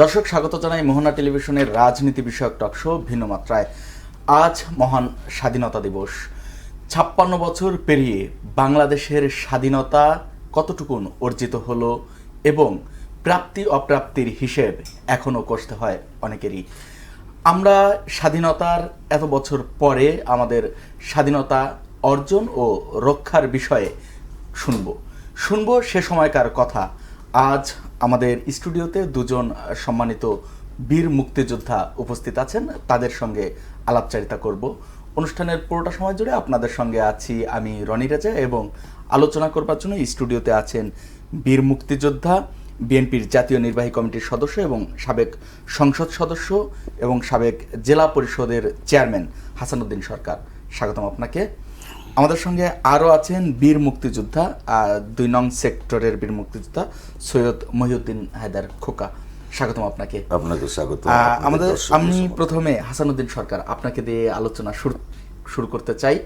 দর্শক, স্বাগত জানাই মোহনা টেলিভিশনের রাজনীতি বিষয়ক টকশো ভিন্ন মাত্রায়। আজ মহান স্বাধীনতা দিবস। ৫৬ বছর পেরিয়ে বাংলাদেশের স্বাধীনতা কতটুকুন অর্জিত হলো এবং প্রাপ্তি অপ্রাপ্তির হিসেব এখনও কষতে হয় অনেকেরই। আমরা স্বাধীনতার এত বছর পরে আমাদের স্বাধীনতা অর্জন ও রক্ষার বিষয়ে শুনবো সে সময়কার কথা। আজ আমাদের স্টুডিওতে দুজন সম্মানিত বীর মুক্তিযোদ্ধা উপস্থিত আছেন, তাদের সঙ্গে আলাপচারিতা করব। অনুষ্ঠানের পুরোটা সময় জুড়ে আপনাদের সঙ্গে আছি আমি রনি রাজা, এবং আলোচনা করবার জন্য স্টুডিওতে আছেন বীর মুক্তিযোদ্ধা, বিএনপির জাতীয় নির্বাহী কমিটির সদস্য এবং সাবেক সংসদ সদস্য এবং সাবেক জেলা পরিষদের চেয়ারম্যান হাসানুদ্দিন সরকার। স্বাগতম আপনাকে। আমাদের সঙ্গে আরও আছেন বীর মুক্তিযোদ্ধা, ২ নং সেক্টরের বীর মুক্তিযোদ্ধা সৈয়দ মহিউদ্দিন হায়দার খোকা। স্বাগতম আপনাকে। আপনাকে স্বাগত। আমি প্রথমে হাসানুদ্দিন সরকার আপনাকে দিয়ে আলোচনা শুরু করতে চাই।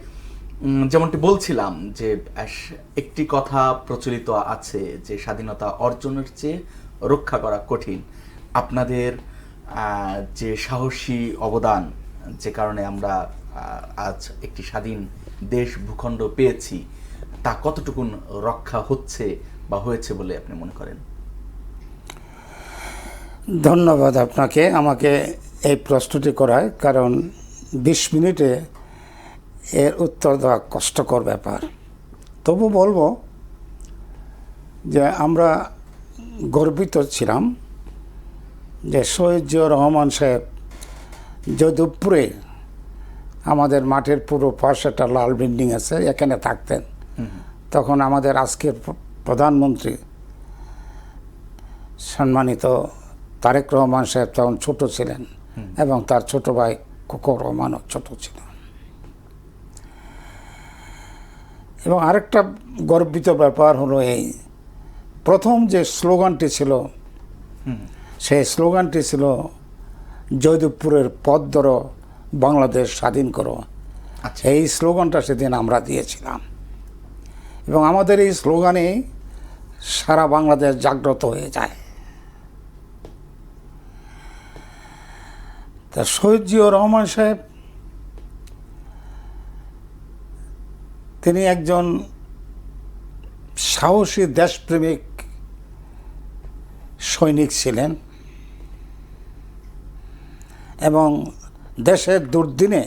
যেমনটি বলছিলাম যে একটি কথা প্রচলিত আছে যে স্বাধীনতা অর্জনের চেয়ে রক্ষা করা কঠিন। আপনাদের যে সাহসী অবদান, যে কারণে আমরা আজ একটি স্বাধীন দেশ ভূখণ্ড পেয়েছি, তা কতটুকুন রক্ষা হচ্ছে বা হয়েছে বলে আপনি মনে করেন? ধন্যবাদ আপনাকে আমাকে এই প্রশ্নটি করায়, কারণ ২০ মিনিটে এর উত্তর দেওয়া কষ্টকর ব্যাপার। তবু বলবো যে আমরা গর্বিত ছিলাম যে শহীদ জিয়াউর রহমান সাহেব যদুপুরে আমাদের মাঠের পুরো পাশে একটা লাল বিল্ডিং আছে, এখানে থাকতেন। তখন আমাদের আজকের প্রধানমন্ত্রী সম্মানিত তারেক রহমান সাহেব তখন ছোট ছিলেন এবং তার ছোট ভাই কোকর রহমানও ছোট ছিল। এবং আরেকটা গর্বিত ব্যাপার হলো এই প্রথম যে স্লোগানটি ছিল, সেই স্লোগানটি ছিল জয়দেবপুরের পথ ধরো বাংলাদেশ স্বাধীন করো। এই স্লোগানটা সেদিন আমরা দিয়েছিলাম এবং আমাদের এই স্লোগানে সারা বাংলাদেশ জাগ্রত হয়ে যায়। তা শহীদ জিয়াউর রহমান সাহেব তিনি একজন সাহসী দেশপ্রেমিক সৈনিক ছিলেন এবং দেশের দুর্দিনে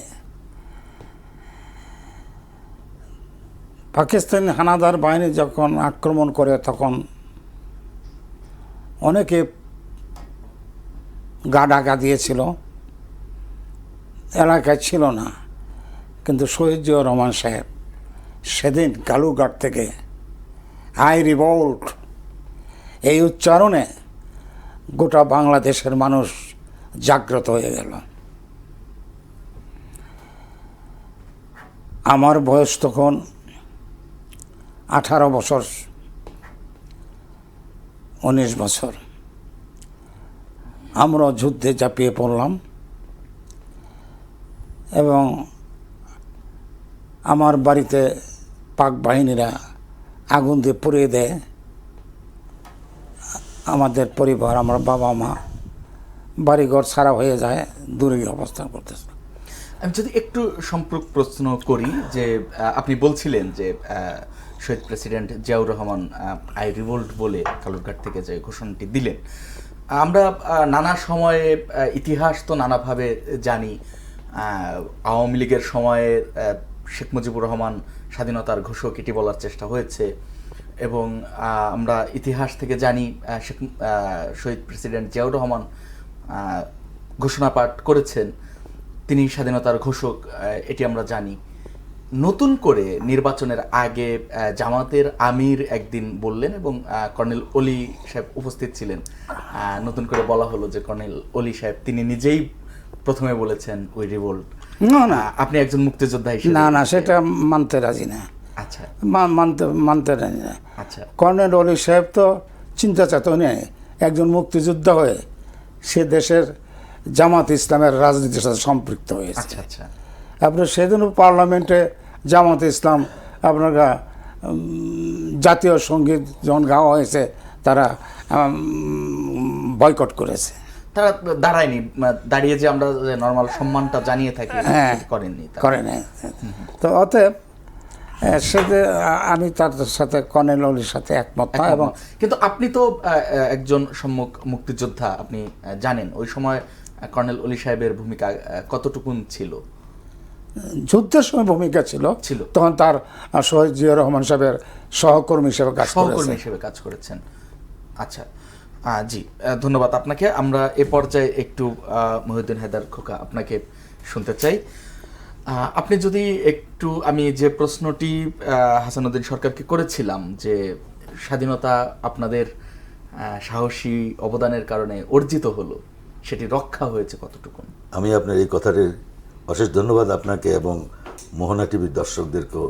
পাকিস্তানি হানাদার বাহিনী যখন আক্রমণ করে তখন অনেকে গা ঢাকা দিয়েছিল, এলাকায় ছিল না, কিন্তু শহীদ জিয়াউর রহমান সাহেব সেদিন কালুঘাট থেকে আই রিভল্ট এই উচ্চারণে গোটা বাংলাদেশের মানুষ জাগ্রত হয়ে গেল। আমার বয়স তখন 18 বছর 19 বছর। আমরা যুদ্ধে ঝাঁপিয়ে পড়লাম এবং আমার বাড়িতে পাক বাহিনীরা আগুন দিয়ে পুড়িয়ে দেয়। আমাদের পরিবার, আমার বাবা মা বাড়িঘর ছাড়া হয়ে যায়, দূরে অবস্থান করতেছে। আমি যদি একটু সম্পর্ক প্রশ্ন করি, যে আপনি বলছিলেন যে শহীদ president Ziaur Rahman I revolt বলে কালুরঘাট থেকে যে ঘোষণাটি দিলেন, আমরা নানা সময়ে ইতিহাস তো নানাভাবে জানি। আওয়ামী লীগের সময়ে শেখ মুজিবুর রহমান স্বাধীনতার ঘোষক এটি বলার চেষ্টা হয়েছে, এবং আমরা ইতিহাস থেকে জানি শহীদ প্রেসিডেন্ট জিয়াউর রহমান ঘোষণা পাঠ করেছেন, তিনি স্বাধীনতার ঘোষক, এটি আমরা জানি। নতুন করে নির্বাচনের আগে জামাতের আমির একদিন বললেন এবং কর্নেল অলি সাহেব উপস্থিত ছিলেন। নতুন করে বলা হলো যে কর্নেল অলি সাহেব তিনি নিজেই প্রথমে বলেছেন উই রিভোল্ট। না, আপনি একজন মুক্তিযোদ্ধা হিসেবে না, সেটা মানতে রাজি না। আচ্ছা, মানতে রাজি না। আচ্ছা, কর্নেল অলি সাহেব তো চিন্তা চেতনে একজন মুক্তিযোদ্ধা হয়ে সে দেশের জামাত ইসলামের রাজনীতির সাথে সম্পৃক্ত হয়েছে। আচ্ছা, আচ্ছা। আপনার সেদিনও পার্লামেন্টে জামাত ইসলাম আপনার জাতীয় সঙ্গীত যখন গাওয়া হয়েছে তারা বয়কট করেছে। তারা দাঁড়ায়নি, দাঁড়িয়ে যে আমরা নর্মাল সম্মানটা জানিয়ে থাকি হ্যাঁ, করেননি তারা। করে নাই। তো অতএব সে যে আমি তার সাথে কর্নেল অলির সাথে একমত না। এবং কিন্তু আপনি তো একজন সম্মুখ মুক্তিযোদ্ধা, আপনি জানেন ওই সময় কর্নেল অলি সাহেবের ভূমিকা কতটুকুন ছিল? যুদ্ধের সময় ভূমিকা ছিল, তখন তার শহীদ জিয়াউর রহমান সাহেবের সহকর্মী হিসেবে কাজ করেছেন। আচ্ছা, জি, ধন্যবাদ আপনাকে। আমরা এ পর্যায়ে একটু মহিউদ্দিন হায়দার খোকা আপনাকে শুনতে চাই। আপনি যদি একটু, আমি যে প্রশ্নটি হাসানুদ্দিন সরকারকে করেছিলাম যে স্বাধীনতা আপনাদের সাহসী অবদানের কারণে অর্জিত হলো, সেটি রক্ষা হয়েছে কতটুকু? আমি আপনার এই কথাটির অশেষ ধন্যবাদ আপনাকে এবং মোহনা টিভির দর্শকদেরকেও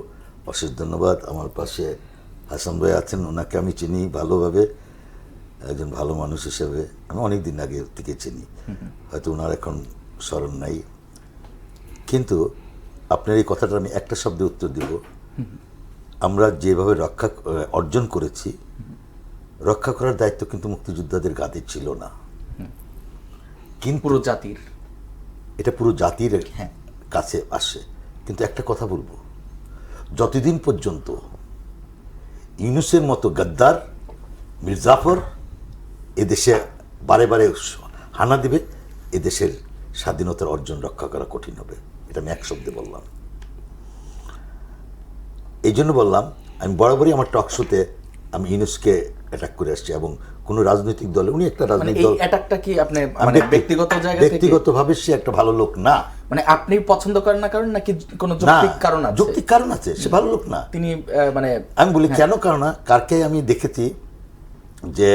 অশেষ ধন্যবাদ। আমার পাশে হাসান ভাই আছেন, ওনাকে আমি চিনি ভালোভাবে, একজন ভালো মানুষ হিসেবে আমি অনেক দিন আগে থেকে চিনি, হয়তো ওনার এখন স্মরণ নাই। কিন্তু আপনার এই কথাটা আমি একটা শব্দে উত্তর দিব, আমরা যেভাবে অর্জন করেছি, রক্ষা করার দায়িত্ব কিন্তু মুক্তিযোদ্ধাদের গাদের ছিল না, কিন্তু পুরো জাতির, এটা পুরো জাতির কাছে আসে। কিন্তু একটা কথা বলবো, যতদিন পর্যন্ত ইউনূসের মতো গদ্দার মির্জাফর এদেশে বারে বারে হানা দিবে, এদেশের স্বাধীনতার অর্জন রক্ষা করা কঠিন হবে। এটা আমি এক শব্দে বললাম। এই জন্য বললাম, আমি বরাবরই আমার টক শোতে আমি ইউনূসকে অ্যাটাক করে আসছি, এবং কোনো রাজনৈতিক দলে, উনি একটা রাজনৈতিক দল, অ্যাটাকটা কি আপনি মানে ব্যক্তিগত জায়গা থেকে? ব্যক্তিগতভাবে সে একটা ভালো লোক না। মানে আপনি পছন্দ করেন না কারণ, নাকি কোনো যৌক্তিক কারণ আছে? যৌক্তিক কারণ আছে, সে ভালো লোক না। তিনি মানে আমি বলি কেন কারণ না, কারকে আমি দেখেছি যে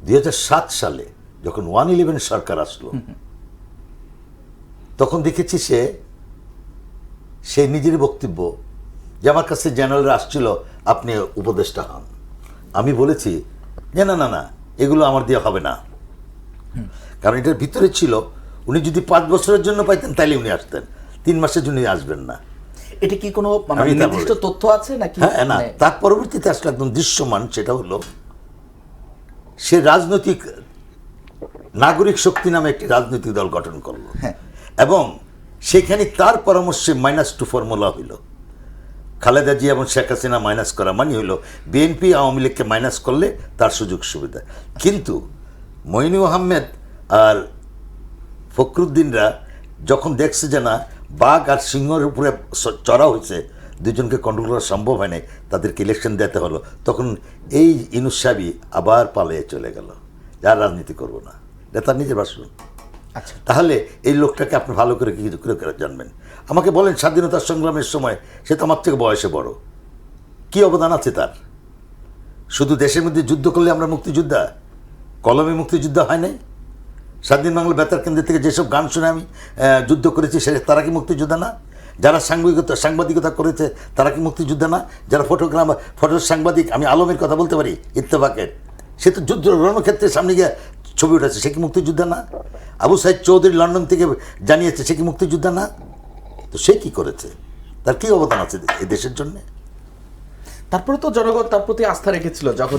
2007 সালে যখন 111 সরকার আসলো, তখন দেখেছি সে নিজের বক্তব্য, যে আমার কাছে জেনারেলরা আসছিল আপনি উপদেষ্টা হন, আমি বলেছি যে না না না, এগুলো আমার দিয়ে হবে না। কারণ এটার ভিতরে ছিল, উনি যদি 5 বছরের জন্য পাইতেন তাহলে উনি আসতেন, 3 মাসের জন্য আসবেন না। এটা কি কোনো নির্দিষ্ট তথ্য আছে নাকি? হ্যাঁ, না, তার পরবর্তীতে আসলে একদম দৃশ্যমান, সেটা হলো সে রাজনৈতিক নাগরিক শক্তি নামে একটি রাজনৈতিক দল গঠন করলো, এবং সেখানে তার পরামর্শে -2 ফর্মুলা হইল। খালেদা জিয়া এবং শেখ হাসিনা মাইনাস করা মানে হইল বিএনপি আওয়ামী লীগকে মাইনাস করলে তার সুযোগ সুবিধা। কিন্তু মঈনু আহমেদ আর ফখরুদ্দিনরা যখন দেখছে যে না, বাঘ আর সিংহের উপরে চড়া হয়েছে, দুজনকে কন্ট্রোল করা সম্ভব হয় নাই, তাদেরকে ইলেকশন দিতে হলো, তখন এই ইউনূস সাহেবই আবার পালিয়ে চলে গেল, যার রাজনীতি করবো না, এটা তার নিজের ভাষণ। আচ্ছা, তাহলে এই লোকটাকে আপনি ভালো করে কি করে জানবেন? আমাকে বলেন, স্বাধীনতা সংগ্রামের সময় সে তো আমার থেকে বয়সে বড়, কি অবদান আছে তার? শুধু দেশের মধ্যে যুদ্ধ করলে আমরা মুক্তিযোদ্ধা? কলমে মুক্তিযোদ্ধা হয় নাই? স্বাধীন বাংলা বেতার কেন্দ্র থেকে যেসব গান শুনে আমি যুদ্ধ করেছি, তারা কি মুক্তিযোদ্ধা না? যারা সাংবাদিকতা করেছে তারা কি মুক্তিযোদ্ধা না? যারা ফটো সাংবাদিক, আমি আলমের কথা বলতে পারি, ইত্তেফাকের, সে তো যুদ্ধ রণক্ষেত্রের সামনে গিয়ে ছবি উঠেছে, সে কি মুক্তিযোদ্ধা না? আবু সাইদ চৌধুরী লন্ডন থেকে জানিয়েছে, সে কি মুক্তিযোদ্ধা না? তো সে কি করেছে? তার কি অবদান আছে এই দেশের জন্য? তারপরে তো জনগণ তার প্রতি আস্থা রেখেছিল, যখন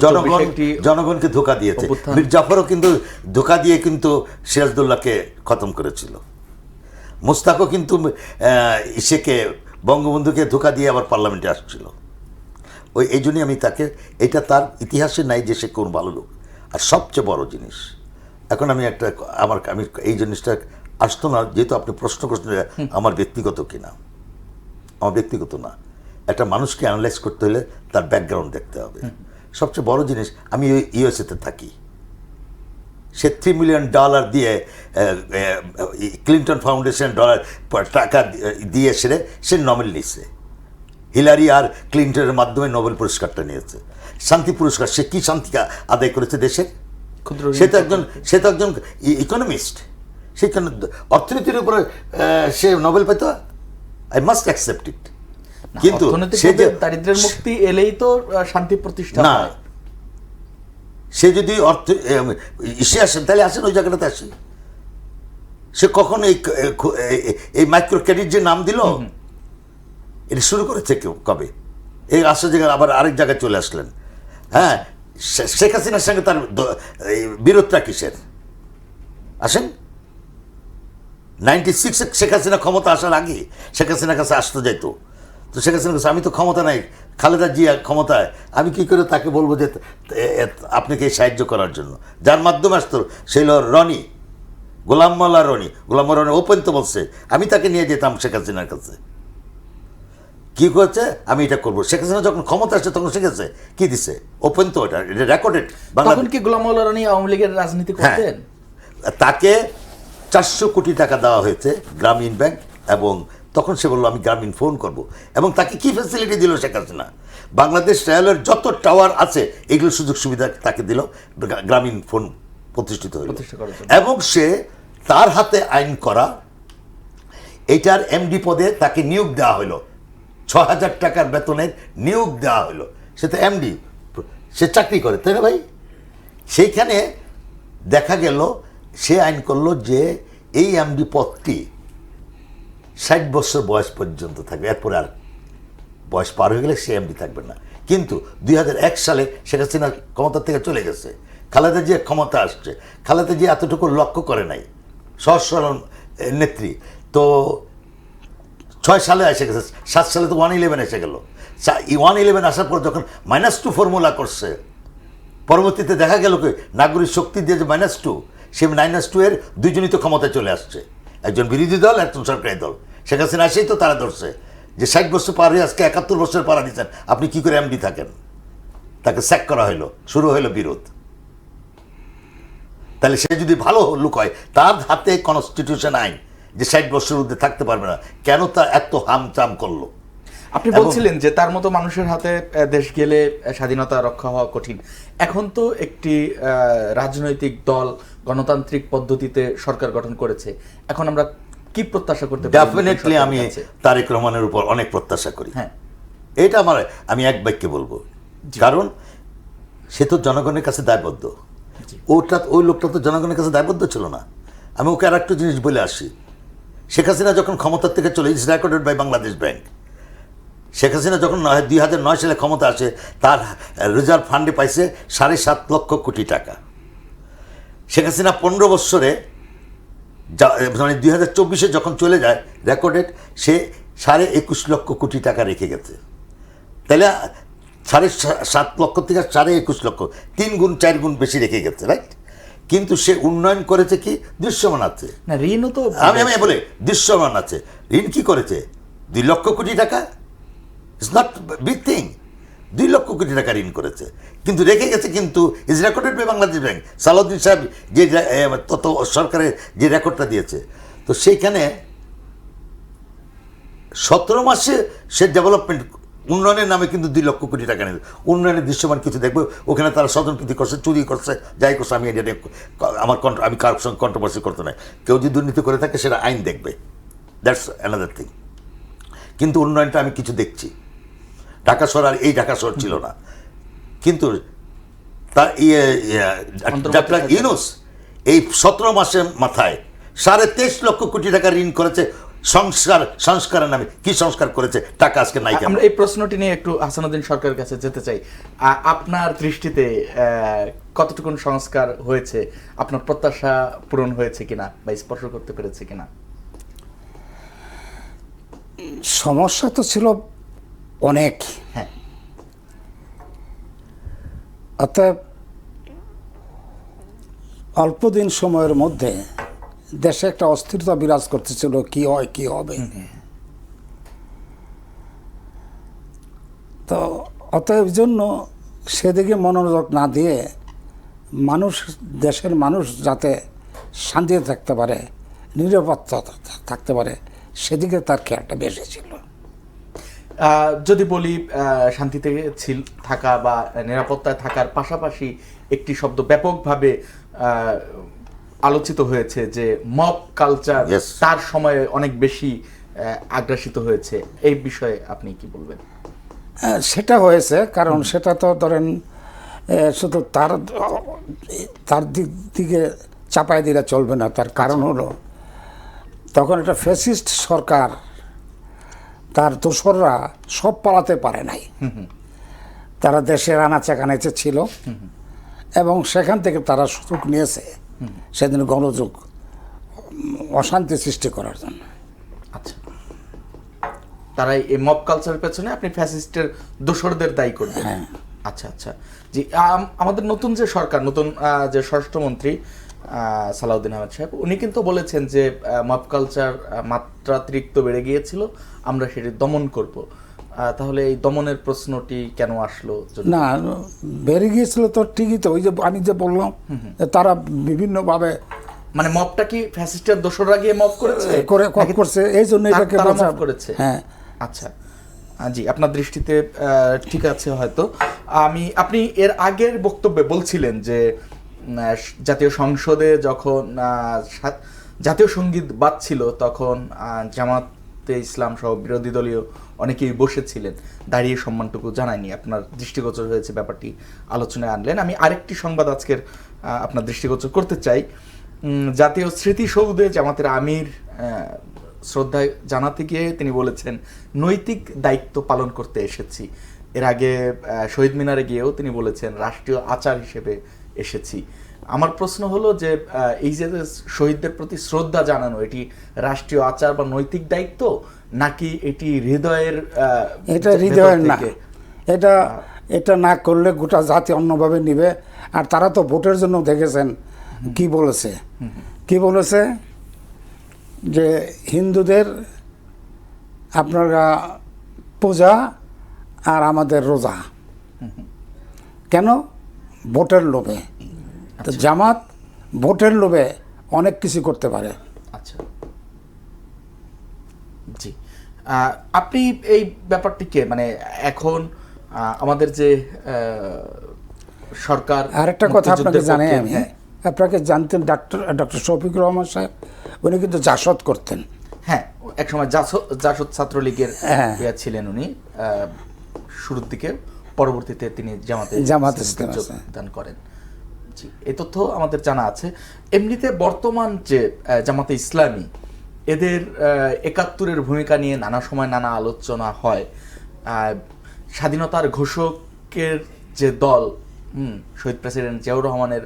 জনগণকে ধোঁকা দিয়েছে। মীর জাফরও কিন্তু ধোঁকা দিয়ে কিন্তু সিরাজদৌল্লাহকে খতম করেছিল। মুস্তাকও কিন্তু ইসেকে, বঙ্গবন্ধুকে ধোঁকা দিয়ে আবার পার্লামেন্টে আসছিল। এই জন্যই আমি তাকে, এটা তার ইতিহাসে নাই যে সে কোন ভালো লোক। আর সবচেয়ে বড় জিনিস, এখন আমি আমি এই জিনিসটা আসতো না, যেহেতু আপনি প্রশ্ন করছেন আমার ব্যক্তিগত কিনা, আমার ব্যক্তিগত না, একটা মানুষকে অ্যানালাইজ করতে হলে তার ব্যাকগ্রাউন্ড দেখতে হবে। সবচেয়ে বড় জিনিস, আমি ইউএসএতে থাকি, সে $3 মিলিয়ন দিয়ে ক্লিন্টন ফাউন্ডেশন টাকা দিয়ে সে নোবেল নিয়েছে। হিলারি আর ক্লিন্টনের মাধ্যমে নোবেল পুরস্কারটা নিয়েছে, শান্তি পুরস্কার। সে কি শান্তি আদায় করেছে দেশের? সে তো একজন ইকোনমিস্ট, সে অর্থনীতির উপরে সে নোবেল পেত। I must accept it. কিন্তু সে যে দারিদ্র্যের মুক্তি এলেই তো শান্তি প্রতিষ্ঠা না, সে যদি ইসে আসেন তাহলে আসেন, ওই জায়গাটাতে আসেন। সে কখন এই মাইক্রো ক্রেডিট যে নাম দিল, এটা শুরু করেছে কেউ কবে? এই আসা জায়গায় আবার আরেক জায়গায় চলে আসলেন। হ্যাঁ, শেখ হাসিনার সঙ্গে তার এই বিরোধটা কিসের? আসেন, 96 শেখ হাসিনা ক্ষমতা আসার আগে শেখ হাসিনার কাছে আসতে যাইতো, তো শেখ হাসিনার কাছে আমি তো ক্ষমতা নাই, খালেদা জিয়া ক্ষমতায়, আমি কি করে তাকে বলবো যে আপনাকে সাহায্য করার জন্য? যার মাধ্যমে আসতো সে হলো রনি, গোলাম মোল্লা রনি ওপেন তো বলছে, আমি তাকে নিয়ে যেতাম শেখ হাসিনার কাছে। কি করছে, আমি এটা করবো। শেখ হাসিনা যখন ক্ষমতা আসছে তখন শিখেছে কি দিছে, ওপেন তো, এটা রেকর্ডেড। তখন কি গোলাম মোল্লা রনি আওয়ামী লীগের রাজনীতি করতেন? তাকে 400 কোটি টাকা দেওয়া হয়েছে গ্রামীণ ব্যাংক, এবং তখন সে বললো আমি গ্রামীণ ফোন করব। এবং তাকে কি ফ্যাসিলিটি দিল শেখ হাসিনা? বাংলাদেশ রেলের যত টাওয়ার আছে এগুলো সুযোগ সুবিধা তাকে দিল, গ্রামীণ ফোন প্রতিষ্ঠিত হলো। এবং সে তার হাতে আইন করা এটার এমডি পদে তাকে নিয়োগ দেওয়া হলো, 6,000 টাকার বেতনের নিয়োগ দেওয়া হলো। সে তো এমডি, সে চাকরি করে, তাই না ভাই? সেইখানে দেখা গেল সে আইন করলো যে এই এমডি পদটি 60 বছর বয়স পর্যন্ত থাকবে, এরপরে আর বয়স পার হয়ে গেলে সে এমডি থাকবে না। কিন্তু 2001 সালে শেখ হাসিনা ক্ষমতা থেকে চলে গেছে, খালেদা জিয়া ক্ষমতা আসছে। খালেদা জিয়া এতটুকু লক্ষ্য করে নাই, সহজ সরল নেত্রী। তো 6 সালে এসে গেছে, 7 সালে তো 111 এসে গেল। 111 আসার পর যখন -2 ফর্মুলা করছে, পরবর্তীতে দেখা গেল কি নাগরিক শক্তি দিয়ে যে -2, সে -2 এর দুইজনই তো ক্ষমতায় চলে আসছে, একজন বিরোধী দল, একজন সরকারি দল। শেখ হাসিনা আসেই তো তারা ধরছে যে 60 বছর পার হয়ে আজকে 71 বছর পারা দিচ্ছেন, আপনি কি করে এমডি থাকেন? তাকে স্যাক করা হলো, শুরু হলো বিরোধ। তাহলে সে যদি ভালো লোক হয়, তার হাতে কনস্টিটিউশন আইন যে 60 বছর মধ্যে থাকতে পারবে না, কেন তা এত হামচাম করলো? আপনি বলছিলেন যে তার মতো মানুষের হাতে দেশ গেলে স্বাধীনতা রক্ষা হওয়া কঠিন। এখন তো একটি রাজনৈতিক দল গণতান্ত্রিক পদ্ধতিতে সরকার গঠন করেছে, এখন আমরা কি প্রত্যাশা করতে পারি? ডেফিনেটলি আমি তারেক রহমানের উপর অনেক প্রত্যাশা করি। হ্যাঁ, এটা আমি এক বাক্যে বলবো, কারণ সে তো জনগণের কাছে দায়বদ্ধ। ওই লোকটা তো জনগণের কাছে দায়বদ্ধ ছিল না। আমি ওকে আর একটা জিনিস বলে আসি, শেখ হাসিনা যখন ক্ষমতার থেকে চলে, it's recorded by Bangladesh bank, Sheikh Hasina যখন 2009 সালে ক্ষমতা আসে, তার রিজার্ভ ফান্ডে পাইছে 7.5 লক্ষ কোটি টাকা। শেখ হাসিনা 15 বছরে, মানে 2024 যখন চলে যায়, রেকর্ডেড সে 21.5 লক্ষ কোটি টাকা রেখে গেছে। তাহলে 7.5 লক্ষ থেকে 21.5 লক্ষ, 3 গুণ 4 গুণ বেশি রেখে গেছে, রাইট? কিন্তু সে উন্নয়ন করেছে কি? দৃশ্যমান আছে না, ঋণও তো আমি বলে দৃশ্যমান আছে। ঋণ কি করেছে? 2 লক্ষ কোটি টাকা। It's not big thing, 2 lakh crore টাকা ঋণ করেছে, কিন্তু রেখে গেছে। কিন্তু is recorded by Bangladesh bank. Salauddin সাহেব যে তত সরকারের যে রেকর্ডটা দিয়েছে, তো সেইখানে 17 মাসে সে ডেভেলপমেন্ট উন্নয়নের নামে কিন্তু 2 লক্ষ কোটি টাকা নেই। উন্নয়নের দৃশ্যমান কিছু দেখবে, ওখানে তারা স্বজনপ্রীতি করছে, চুরি করছে, যাই করছে। আমি এটা আমি কারোর সঙ্গে কন্ট্রোভার্সি করতে নাই। কেউ যদি দুর্নীতি করে থাকে সেটা আইন দেখবে, দ্যাটস অ্যানাদার থিং। কিন্তু উন্নয়নটা আমি কিছু দেখছি। ঢাকা শহর আর এই ঢাকা শহর ছিল না। কিন্তু তার ডাক্তার ইউনূস এই 17 মাসের মাথায় 23.5 লক্ষ কোটি টাকা ঋণ করেছে সংস্কারের নামে। কি সংস্কার করেছে? টাকা আজকে নাই। আমরা এই প্রশ্নটি নিয়ে একটু হাসানুদ্দিন সরকারের কাছে যেতে চাই। আপনার দৃষ্টিতে কতটুকু সংস্কার হয়েছে? আপনার প্রত্যাশা পূরণ হয়েছে কিনা বা স্পর্শ করতে পেরেছে কিনা? সমস্যা তো ছিল অনেক। হ্যাঁ, অতএব অল্প দিন সময়ের মধ্যে দেশে একটা অস্থিরতা বিরাজ করতেছিল, কি হয় কি হবে। তো অতএব জন্য সেদিকে মনোযোগ না দিয়ে দেশের মানুষ যাতে শান্তিতে থাকতে পারে, নিরাপত্তা থাকতে পারে, সেদিকে তার খেয়ালটা বেশি ছিল। যদি বলি শান্তিতে থাকা বা নিরাপত্তায় থাকার পাশাপাশি একটি শব্দ ব্যাপকভাবে আলোচিত হয়েছে যে মব কালচার, তার সময়ে অনেক বেশি আগ্রাসিত হয়েছে। এই বিষয়ে আপনি কি বলবেন? সেটা হয়েছে, কারণ সেটা তো ধরেন শুধু তার দিকে চাপাই দিলে চলবে না। তার কারণ হলো তখন একটা ফ্যাসিস্ট সরকার, তার দোসররা সব পালাতে পারে নাই। তারা দেশের আনাচে কানাচে ছিল এবং সেখান থেকে তারা সুযোগ নিয়েছে সেদিন গণযোগ অশান্তি সৃষ্টি করার জন্য। আচ্ছা, তারা এই মব কালচারের পেছনে আপনি ফ্যাসিস্টের দোসরদের দায়ী করবেন? হ্যাঁ। আচ্ছা আচ্ছা, জি। আমাদের নতুন যে সরকার, নতুন যে স্বরাষ্ট্রমন্ত্রী সালাউদ্দিন আহমেদ সাহেব, উনি কিন্তু বলেছেন যে মব কালচার মাত্রাতিরিক্ত বেড়ে গিয়েছিল, আমরা সেটি দমন করব। তাহলে এই দমনের প্রশ্নটি কেন আসলো? না, বেড়ে গিয়েছিল তো ঠিকই, তো ওই যে আমি যে বললাম তারা বিভিন্নভাবে মানে মবটা কি ফ্যাসিস্টের দোসররা গিয়ে মব করেছে, করছে, এই জন্য এটাকে তারা মব করেছে? হ্যাঁ। আচ্ছা, জি, আপনার দৃষ্টিতে ঠিক আছে হয়তো। আপনি এর আগের বক্তব্যে বলছিলেন যে জাতীয় সংসদে যখন জাতীয় সঙ্গীত বাজছিল তখন জামাতে ইসলাম সহ বিরোধী দলীয় অনেকেই বসেছিলেন, দাঁড়িয়ে সম্মানটুকু জানায়নি। আপনার দৃষ্টিগোচর হয়েছে, ব্যাপারটি আলোচনায় আনলেন। আমি আরেকটি সংবাদ আজকের আপনার দৃষ্টিগোচর করতে চাই। জাতীয় স্মৃতিসৌধে জামাতের আমির শ্রদ্ধা জানাতে গিয়ে তিনি বলেছেন, নৈতিক দায়িত্ব পালন করতে এসেছি। এর আগে শহীদ মিনারে গিয়েও তিনি বলেছেন, রাষ্ট্রীয় আচার হিসেবে এসেছি। আমার প্রশ্ন হলো যে এই যে শহীদদের প্রতি শ্রদ্ধা জানানো, এটি রাষ্ট্রীয় আচার বা নৈতিক দায়িত্ব, নাকি এটি হৃদয়ের? এটা হৃদয়ের না, এটা না করলে গোটা জাতি অন্যভাবে নিবে। আর তারা তো ভোটের জন্য দেখেছেন কি বলেছে যে হিন্দুদের আপনারা পূজা আর আমাদের রোজা, কেন? ভোটের লোভে। তো জামাত ভোটের লোভে অনেক কিছু করতে পারে। আচ্ছা, জি। আপনি এই ব্যাপারটিকে মানে এখন আমাদের যে সরকার, আরেকটা কথা আপনাকে জানাই আমি, আপনাকে জানতেন ডক্টর শফিকুর রহমান সাহেব, উনি কিন্তু জাসদ করতেন। হ্যাঁ, একসময় জাসদ ছাত্রলীগের ছিলেন উনি শুরুর দিকে, পরবর্তীতে তিনি জামাতে যোগদান করেন। জি, এই তথ্য আমাদের জানা আছে। এমনিতে বর্তমান যে জামাতে ইসলামী, এদের ৭১-এর ভূমিকা নিয়ে নানা সময় নানা আলোচনা হয়। স্বাধীনতার ঘোষকের যে দল, শহীদ প্রেসিডেন্ট জিয়াউর রহমানের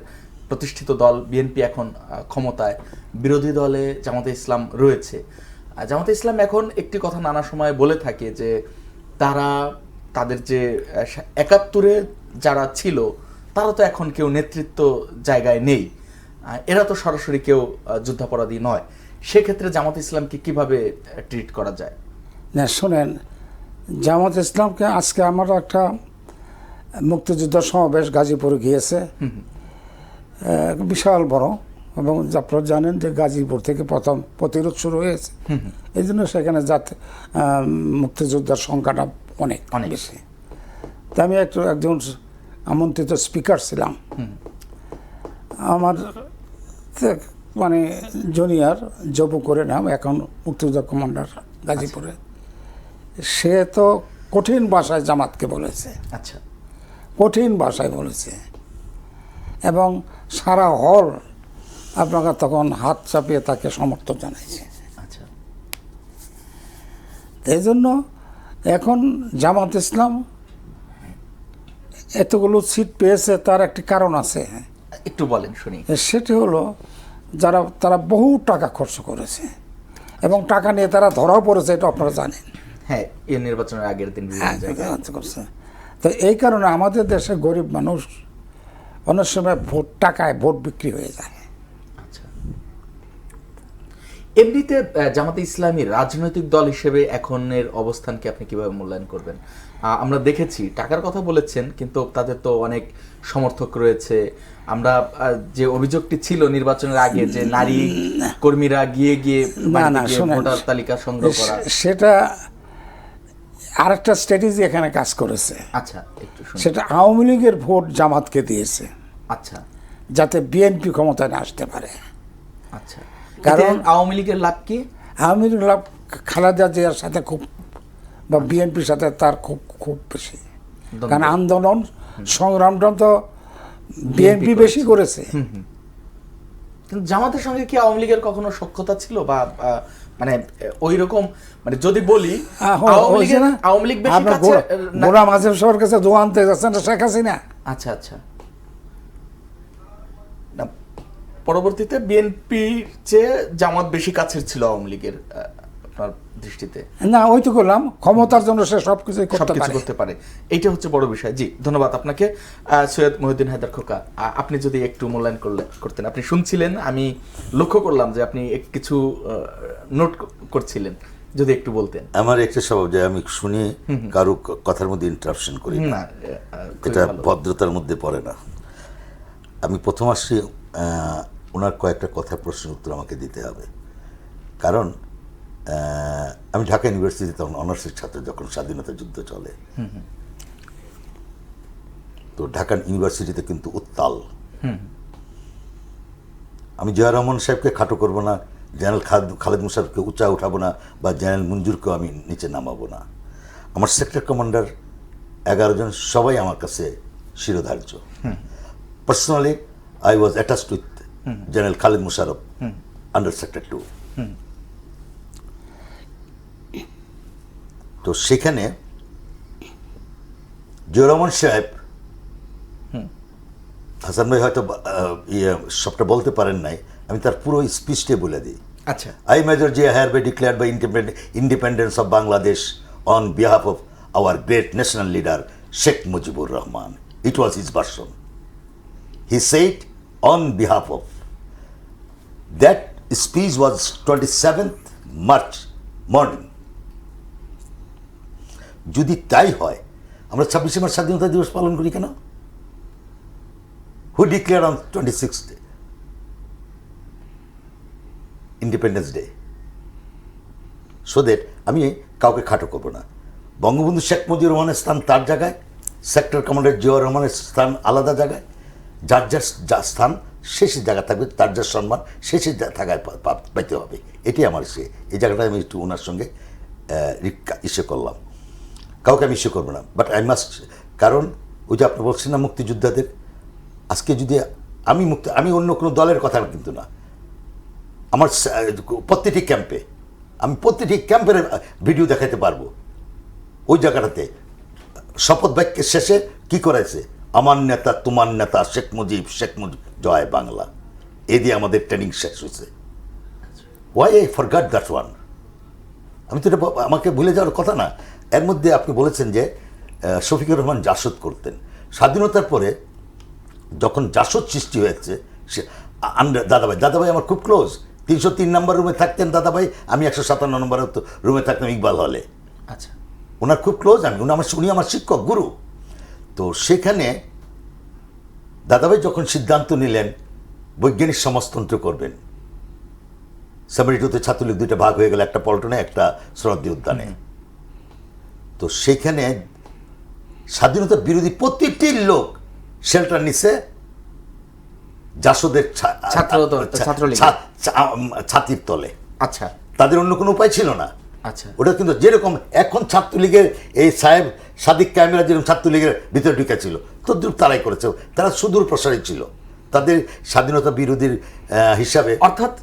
প্রতিষ্ঠিত দল বিএনপি এখন ক্ষমতায়, বিরোধী দলে জামাতে ইসলাম রয়েছে। জামাতে ইসলাম এখন একটি কথা নানা সময় বলে থাকে যে তাদের যে ৭১-এ যারা ছিল তারা তো এখন কেউ নেতৃত্ব জায়গায় নেই, এরা তো সরাসরি কেউ যুদ্ধাপরাধী নয়। সেক্ষেত্রে জামাত ইসলামকে কিভাবে ট্রিট করা যায়? না, শোনেন, জামাত ইসলামকে আজকে আমার একটা মুক্তিযুদ্ধ সমাবেশ গাজীপুরে গিয়েছে, বিশাল বড়, এবং আপনারা জানেন যে গাজীপুর থেকে প্রথম প্রতিরোধ শুরু হয়েছে, এই জন্য সেখানে মুক্তিযোদ্ধার সংখ্যাটা অনেক বেশি। তা আমি একজন আমন্ত্রিত স্পিকার ছিলাম। আমার মানে জুনিয়র জবু করে নাম, এখন মুক্তিযোদ্ধা কমান্ডার গাজীপুরে, সে তো কঠিন ভাষায় জামাতকে বলেছে। আচ্ছা, কঠিন ভাষায় বলেছে, এবং সারা হল আপনাকে তখন হাত চাপিয়ে তাকে সমর্থন জানাইছে। আচ্ছা, এই জন্য এখন জামাত ইসলাম এতগুলো সিট পেয়েছে, তার একটি কারণ আছে, একটু বলেন শুনি। সেটি হলো তারা বহু টাকা খরচ করেছে এবং টাকা নিয়ে তারা ধরাও পড়েছে, এটা আপনারা জানেন। হ্যাঁ, এই নির্বাচনের আগের দিন করছে। তো এই কারণে আমাদের দেশে গরিব মানুষ অনেক সময় টাকায় ভোট বিক্রি হয়ে যায়। আচ্ছা, এমনিতে জামাতে ইসলামী রাজনৈতিক দল হিসেবে এখনের অবস্থানকে আপনি কিভাবে মূল্যায়ন করবেন? আমরা দেখেছি, টাকার কথা বলেছেন, কিন্তু তাদের তো অনেক সমর্থক রয়েছে। আমরা যে অভিযোগটি ছিল নির্বাচনের আগে যে নারী কর্মীরা গিয়ে ভোটার তালিকা সংগ্রহ করা, সেটা আরেকটা স্ট্র্যাটেজি এখানে কাজ করেছে। আচ্ছা, একটু শুনুন। সেটা আওয়ামী লীগের ভোট জামাতকে দিয়েছে, আচ্ছা, যাতে বিএনপি ক্ষমতায় না আসতে পারে। আচ্ছা, কারণ আওয়ামী লীগের লাভ কি? আওয়ামী লীগের লাভ খালেদা জিয়ার সাথে খুব, বা বিএনপির সাথে তার খুব বেশি, কারণ আন্দোলন সংগ্রামটা তো বিএনপি বেশি করেছে। কিন্তু জামাতের সঙ্গে কি আওয়ামী লীগের কখনো সখ্যতা ছিল বা মানে ওই রকম, মানে যদি বলি আওয়ামী লীগ বেশি কাছে গোলাম আজম সাহেবের কাছে দোয়া আনতে যাচ্ছেন না শেখ হাসিনা। আচ্ছা আচ্ছা, না পরবর্তীতে বিএনপির চেয়ে জামাত বেশি কাছের ছিল আওয়ামী লীগের আপনার দৃষ্টিতে? না, ওই তো করলাম, ক্ষমতার জন্য সে সবকিছু করতে পারে, এইটা হচ্ছে বড় বিষয়। জি ধন্যবাদ আপনাকে সৈয়দ মহিউদ্দিন হায়দার খোকা। আপনি যদি একটু মূল্যায়ন করতেন, আপনি শুনছিলেন, আমি লক্ষ্য করলাম যে আপনি কিছু নোট করছিলেন, যদি একটু বলতেন। আমার একটা স্বভাব যে আমি শুনি কারো কথার মধ্যে ইন্টারাপশন করি না, এটা ভদ্রতার মধ্যে পড়ে না। আমি প্রথম আসছি, ওনার কয়েকটা কথা প্রশ্নের উত্তর আমাকে দিতে হবে, কারণ আমি ঢাকা ইউনিভার্সিটি তখন অনার্সের ছাত্র, যখন স্বাধীনতা যুদ্ধ চলে। তো ঢাকা ইউনিভার্সিটিতে কিন্তু উত্তাল। আমি জিয়া রহমান সাহেবকে খাটো করবো না, জেনারেল খালেদ মুশারফকে উঁচা উঠাবো না, বা জেনারেল মঞ্জুরকেও আমি নিচে নামাবো না। আমার সেক্টর কমান্ডার 11 জন সবাই আমার কাছে শিরোধার্য। Personally I was attached with general Khaled Musharraf under sector 2। তো সেখানে জিয়া রহমান সাহেব, হাসান ভাই হয়তো সবটা বলতে পারেন নাই, আমি তার পুরো স্পিচটাই বলে দিই। আচ্ছা। I, Major Jia, hereby declared by independence of Bangladesh on behalf of our great national leader Sheikh Mujibur Rahman. It was his version. He said on behalf of. That speech was 27th March morning. যদি তাই হয়, আমরা 26শে March স্বাধীনতা দিবস পালন করি কেন? Who declared on 26th independence day? So that আমি কাউকে খাটো করবো না। বঙ্গবন্ধু শেখ মুজিবুর রহমানের স্থান তার জায়গায়, সেক্টর কমান্ডার জিয়া রহমানের স্থান আলাদা জায়গায়, যার যার স্থান শেষের জায়গা থাকবে, তার যার সম্মান শেষের জায়গায় পাইতে হবে। এটি আমার এই জায়গাটা আমি একটু ওনার সঙ্গে ইস্যু করলাম। কাউকে আমি ইস্যু করবো না, বাট আই মাস্ট, কারণ ওই যে আপনি বলছেন না মুক্তিযোদ্ধাদের, আজকে যদি আমি অন্য কোনো দলের কথা কিন্তু না, আমার প্রত্যেকটি ক্যাম্পের ভিডিও দেখাতে পারবো। ওই জায়গাটাতে শপথ বাক্যের শেষে কি করেছে, আমার নেতা তোমার নেতা শেখ মুজিব জয় বাংলা, এ দিয়ে আমাদের ট্রেনিং শেষ হয়েছে। Why I forgot that one? আমি তো এটা আমাকে ভুলে যাওয়ার কথা না। এর মধ্যে আপনি বলেছেন যে শফিকুর রহমান জাসদ করতেন। স্বাধীনতার পরে যখন জাসদ সৃষ্টি হয়েছে, সে দাদাভাই আমার খুব ক্লোজ, 303 নম্বর রুমে থাকতেন দাদাভাই, আমি 157 নম্বর রুমে থাকতাম ইকবাল হলে। আচ্ছা, ওনার খুব ক্লোজ আমি, উনি আমার শিক্ষক গুরু। তো সেখানে দাদাভাই যখন সিদ্ধান্ত নিলেন বৈজ্ঞানিক সমাজতন্ত্র করবেন, 72-তে ছাত্রলীগ 2টা ভাগ হয়ে গেল, একটা পল্টনে একটা শরদ্দি উদ্যানে। তো সেখানে স্বাধীনতা বিরোধী প্রতিটি লোক শেল্টার নিছে জাসদের ছাতির তলে। আচ্ছা, তাদের অন্য কোনো উপায় ছিল না। আচ্ছা, ওটা কিন্তু যেরকম এখন ছাত্রলীগের এই সাহেব সাদিক কায়েমরা যেরকম ছাত্রলীগের ভিতরে ঢুকেছিল, তদ্রুপ তারাই করেছে। তারা সুদূর প্রসারী ছিল তাদের স্বাধীনতা বিরোধীর হিসাবে। অর্থাৎ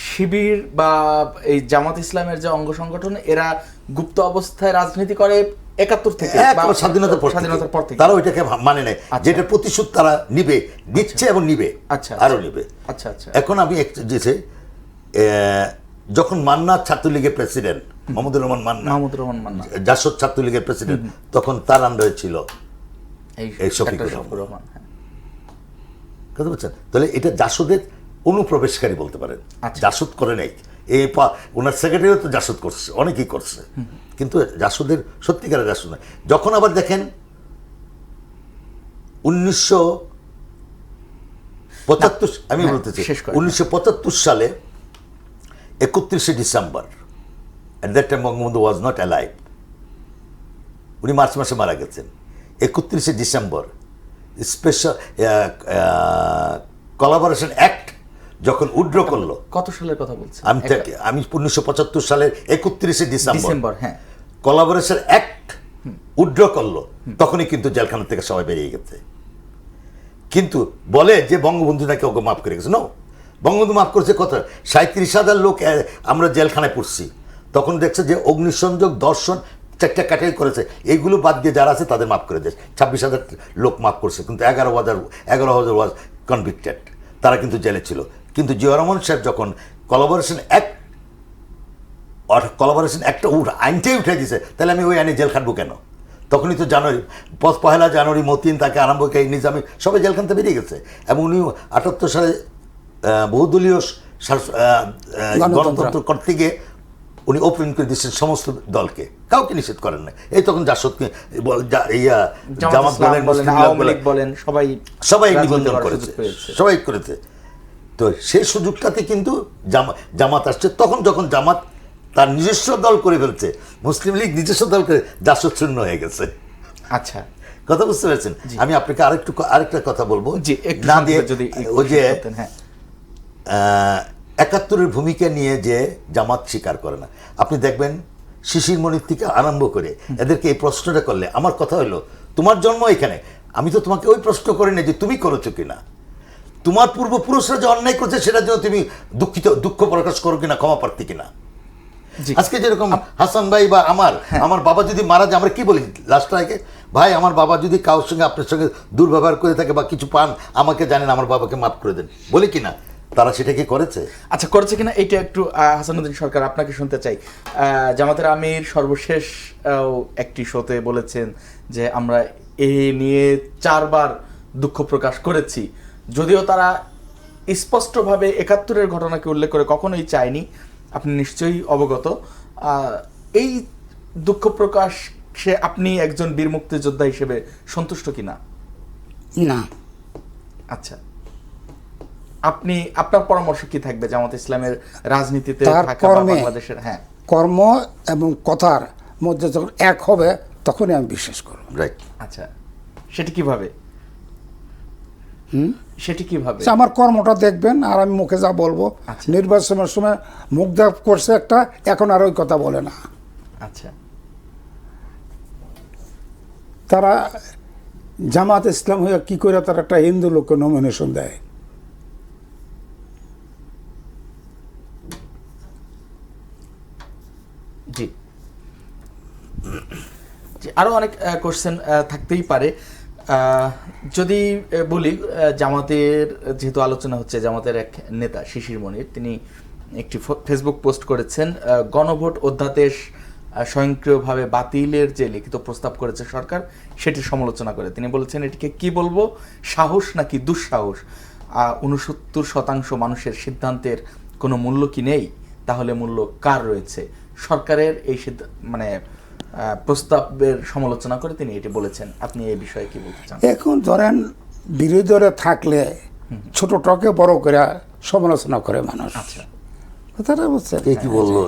শিবির বা এই জামাত ইসলামের যে অঙ্গ সংগঠন, এরা গুপ্ত অবস্থায় রাজনীতি করে 71 থেকে, স্বাধীনতার পর থেকে। তারা ওইটাকে মানে নেয়, যেটা প্রতিশোধ তারা দিচ্ছে এবং নিবে, আরো নিবে। আচ্ছা আচ্ছা। এখন আমি যখন মান্না ছাত্রলীগের প্রেসিডেন্ট, মাহমুদুর রহমান মান্না জাসদ ছাত্রলীগের প্রেসিডেন্ট, তখন তার আন্ডারে ছিল এই শফিকুর রহমান। কথা বলছেন? তাহলে এটা জাসদের অনুপ্রবেশকারী বলতে পারেন। জাসদ করে নাই, ওনার সেক্রেটারিও তো জাসদ করছে, অনেকেই করছে, কিন্তু জাসদের সত্যিকারের জাসদ নয়। যখন আবার দেখেন 1975, আমি বলতে চাই 1975 সালে 31শে December, at that time Bangabandhu was not alive, উনি মার্চ মাসে মারা গেছেন। 31শে ডিসেম্বর স্পেশাল কোলাবোরেশন অ্যাক্ট যখন উইথড্র করলো, কত সালের কথা বলছেন? আমি 1975 সালের 31শে ডিসেম্বর, হ্যাঁ, কোলাবোরেশন অ্যাক্ট উইথড্র করলো, তখনই কিন্তু জেলখানা থেকে সবাই বেরিয়ে গেছে। কিন্তু বলে যে বঙ্গবন্ধু নাকি ওকে মাফ করে গেছে। নো, বঙ্গবন্ধু মাফ করেছে কত? 37,000 লোক আমরা জেলখানায় পড়ছি, তখন দেখছে যে অগ্নিসংযোগ, দর্শন, 4টা ক্যাটাগরি করেছে, এইগুলো বাদ দিয়ে যারা আছে তাদের মাফ করে দিয়েছে। 26,000 লোক মাফ করছে, কিন্তু 11,000 ওয়াজ কনভিক্টেড, তারা কিন্তু জেলে ছিল। কিন্তু জিয়াউর রহমান সাহেব যখন কলাবোরেশন একটা আইনটাই উঠে দিয়েছে, তাহলে আমি ওই আইনে জেল খাটবো কেন? তখনই তো জানুয়ারি, 1 জানুয়ারি মতিন তাকে আরম্ভ করে নিজামী সবাই জেলখানতে বেরিয়ে গেছে। এবং উনি 78 সালে বহুদলীয় গণতন্ত্র করতে গিয়ে উনি ওপেন করে দিচ্ছেন সমস্ত দলকে, কাউকে নিষেধ করেন না। এই তখন জামাত বলেন, মুসলিম লীগ বলেন, সবাই নিবন্ধন করেছে, সবাই করেছে। তো সেই সুযোগটাতে কিন্তু জামাত আসছে। তখন যখন জামাত তার নিজস্ব দল করে ফেলছে, মুসলিম লীগ নিজস্ব দল করে জাসদ শূন্য হয়ে গেছে। আচ্ছা, কথা বুঝতে পেরেছেন? আমি আপনাকে আরেকটা কথা বলবো, না দিয়ে ওই যে 71-এর ভূমিকা নিয়ে যে জামাত স্বীকার করে না। আপনি দেখবেন শিশির মনির থেকে আরম্ভ করে এদেরকে এই প্রশ্নটা করলে, আমার কথা হলো তোমার জন্ম এখানে, আমি তো তোমাকে ওই প্রশ্ন করি না যে তুমি করেছো কিনা, তোমার পূর্বপুরুষরা যে অন্যায় করেছে সেটার জন্য তুমি দুঃখ প্রকাশ করো কিনা, ক্ষমা প্রার্থী কিনা। আজকে যেরকম হাসান ভাই বা আমার বাবা যদি মারা যায়, আমরা কি বলি লাস্ট আগে, ভাই আমার বাবা যদি কারোর সঙ্গে আপনার সঙ্গে দুর্ব্যবহার করে থাকে বা কিছু পান, আমাকে জানেন, আমার বাবাকে মাফ করে দেন, বলি কিনা? তারা সেটা কি করেছে? আচ্ছা, করেছে কিনা এটা একটু হাসানুদ্দিন সরকার আপনাকে শুনতে চাই। জামাতের আমির সর্বশেষ একটি শোতে বলেছেন যে আমরা এ নিয়ে 4বার দুঃখ প্রকাশ করেছি, যদিও তারা স্পষ্টভাবে 71-এর ঘটনাকে উল্লেখ করে কখনোই চায়নি, আপনি নিশ্চয়ই অবগত। এই দুঃখ প্রকাশে আপনি একজন বীর মুক্তিযোদ্ধা হিসেবে সন্তুষ্ট কিনা? না। আচ্ছা, আপনার পরামর্শ কি থাকবে জামাত ইসলামের রাজনীতিতে বাংলাদেশের? হ্যাঁ, কর্ম এবং কথার মধ্যে যখন এক হবে তখনই আমি বিশ্বাস করব। রাইট। আচ্ছা, সেটি কিভাবে? সেটি কিভাবে? আমার কর্মটা দেখবেন, আর আমি মুখে যা বলবো। নির্বাচনের সময় মুখ দেখ করছে একটা, এখন আর ওই কথা বলে না। আচ্ছা, তারা জামাত ইসলাম হয়ে কি করে তারা একটা হিন্দু লোককে নমিনেশন দেয়? জি, আরো অনেক কোশ্চেন থাকতেই পারে। যদি বলি, জামাতের যেহেতু আলোচনা হচ্ছে, জামাতের এক নেতা শিশির মনির তিনি একটি ফেসবুক পোস্ট করেছেন, গণভোট অধ্যাদেশ স্বয়ংক্রিয়ভাবে বাতিলের যে লিখিত প্রস্তাব করেছে সরকার, সেটির সমালোচনা করে তিনি বলেছেন, এটিকে কি বলবো, সাহস নাকি দুঃসাহস? 69% মানুষের সিদ্ধান্তের কোনো মূল্য কি নেই? তাহলে মূল্য কার রয়েছে? সরকারের এই প্রস্তাবের সমালোচনা করে তিনি এটি বলেছেন। আপনি এই বিষয়ে কি বলতে চান? এখন ধরেন বিরোধী দলে থাকলে ছোটটাকে বড় করে সমালোচনা করে মানুষ। আচ্ছা, কথাটা বুঝছেন? কে কি বললো,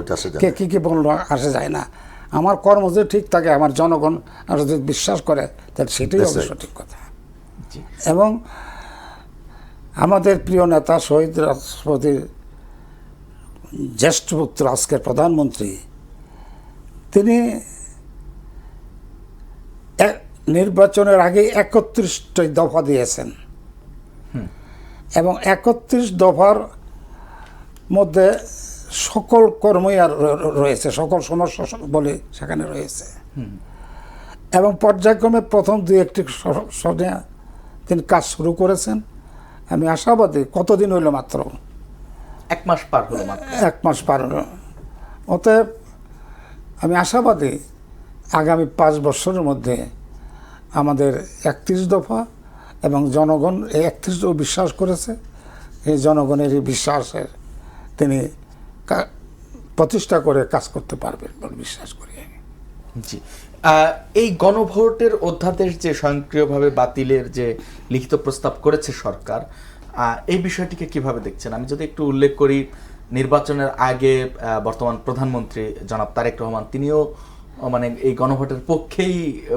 কে কি বললো আসে যায় না। আমার কর্ম যদি ঠিক থাকে, আমার জনগণ আর যদি বিশ্বাস করে, তাহলে সেটাই অবশ্য ঠিক কথা। এবং আমাদের প্রিয় নেতা শহীদ রাষ্ট্রপতির জ্যেষ্ঠ পুত্র, আজকের প্রধানমন্ত্রী, তিনি নির্বাচনের আগে 31টি দফা দিয়েছেন এবং 31 দফার মধ্যে সকল কর্মই আর রয়েছে, সকল সমস্যা বলে সেখানে রয়েছে। এবং পর্যায়ক্রমে প্রথম 2-1টি সনে তিনি কাজ শুরু করেছেন। আমি আশাবাদী, কতদিন হইল মাত্র 1 মাস পার হলো, মাত্র 1 মাস পার হলো। অতএব আমি আশাবাদী আগামী 5 বছরের মধ্যে আমাদের 31 দফা এবং জনগণ এই 31 বিশ্বাস করেছে, এই জনগণের এই বিশ্বাসের তিনি প্রতিষ্ঠা করে কাজ করতে পারবেন বলে বিশ্বাস করি আমি। জি, এই গণভোটের অধ্যাদেশ যে স্বয়ংক্রিয়ভাবে বাতিলের যে লিখিত প্রস্তাব করেছে সরকার, এই বিষয়টিকে কিভাবে দেখছেন? আমি যদি একটু উল্লেখ করি, নির্বাচনের আগে বর্তমান প্রধানমন্ত্রী জনাব তারেক রহমান তিনিও মানে এই গণভোটের পক্ষেই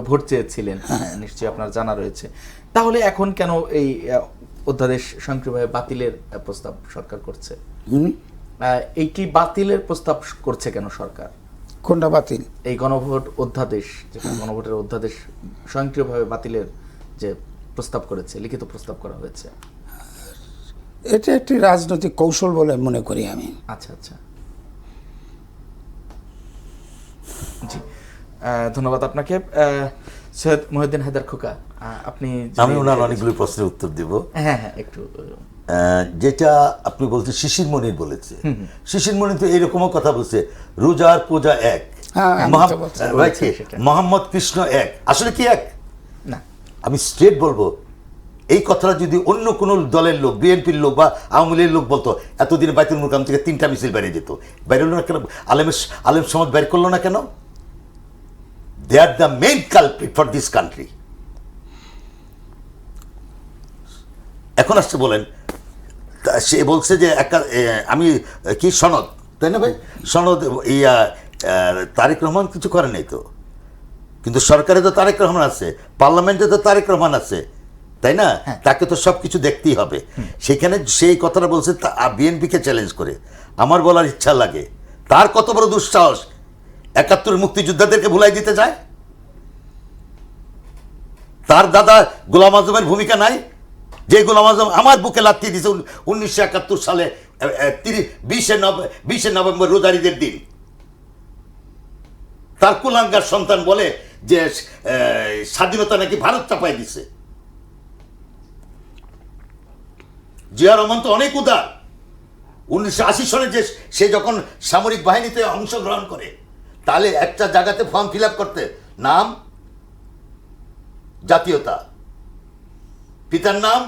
ভোট চেয়েছিলেন, নিশ্চয়ই আপনার জানা রয়েছে। তাহলে এখন কেন এই অধ্যাদেশ স্বয়ংক্রিয়ভাবে বাতিলের প্রস্তাব সরকার করছে? এইটি বাতিলের প্রস্তাব করছে কেন সরকার? কোনটা বাতিল? এই গণভোট অধ্যাদেশ, যে গণভোটের অধ্যাদেশ স্বয়ংক্রিয়ভাবে বাতিলের যে প্রস্তাব করেছে, লিখিত প্রস্তাব করা হয়েছে। এটা একটি রাজনৈতিক কৌশল বলে মনে করি আমি। আচ্ছা আচ্ছা, জি ধন্যবাদ আপনাকে। সৈয়দ মহিউদ্দিন হায়দার খোকা, আপনি আমি ওনার অনেকগুলো প্রশ্নের উত্তর দিব। হ্যাঁ হ্যাঁ একটু। যেটা আপনি বলছেন শিশির মনির বলেছে, শিশির মনির তো এরকমও কথা বলছে, রোজার পূজা এক, হ্যাঁ, আমি তো বলছি। মোহাম্মদ কৃষ্ণ এক। আসলে কি এক? না, আমি স্ট্রেট বলবো, এই কথাটা যদি অন্য কোনো দলের লোক, বিএনপির লোক বা আওয়ামী লীগের লোক বলতো, এতদিনে বাইতুল মুকাররম থেকে 3টা মিছিল বেরিয়ে যেত। বেরোলো না কেন? আলেম সমাজ বের করলো না কেন? They are the main culprit for this country. এখন আসছে বলেন, সে বলছে যে আমি কি সনদ, তাই না ভাই? সনদ তারেক রহমান কিছু করে নাই তো, কিন্তু সরকারে তো তারেক রহমান আছে, পার্লামেন্টে তো তারেক রহমান আছে, তাই না? তাকে তো সব কিছু দেখতেই হবে। সেখানে সেই কথাটা বলছে বিএনপিকে চ্যালেঞ্জ করে। আমার বলার ইচ্ছা লাগে, তার কত বড় দুঃসাহস 71 মুক্তিযোদ্ধাদেরকে ভুলাই দিতে যায়। তার দাদা গোলাম আজমের ভূমিকা নাই? যে গোলাম আজম আমার বুকে লাথি দিয়েছে 1971 সালে 20 নভেম্বর রোজারিদের দিন। তার কুলাঙ্গার সন্তান বলে যে স্বাধীনতা নাকি ভারত চাপাই দিছে। জিয়া রহমান তো অনেক উদার। 1980 সনে যে সে যখন সামরিক বাহিনীতে অংশগ্রহণ করে, তাহলে একটা জায়গাতে ফর্ম ফিল আপ করতে, নাম, জাতীয়তা, পিতার নাম,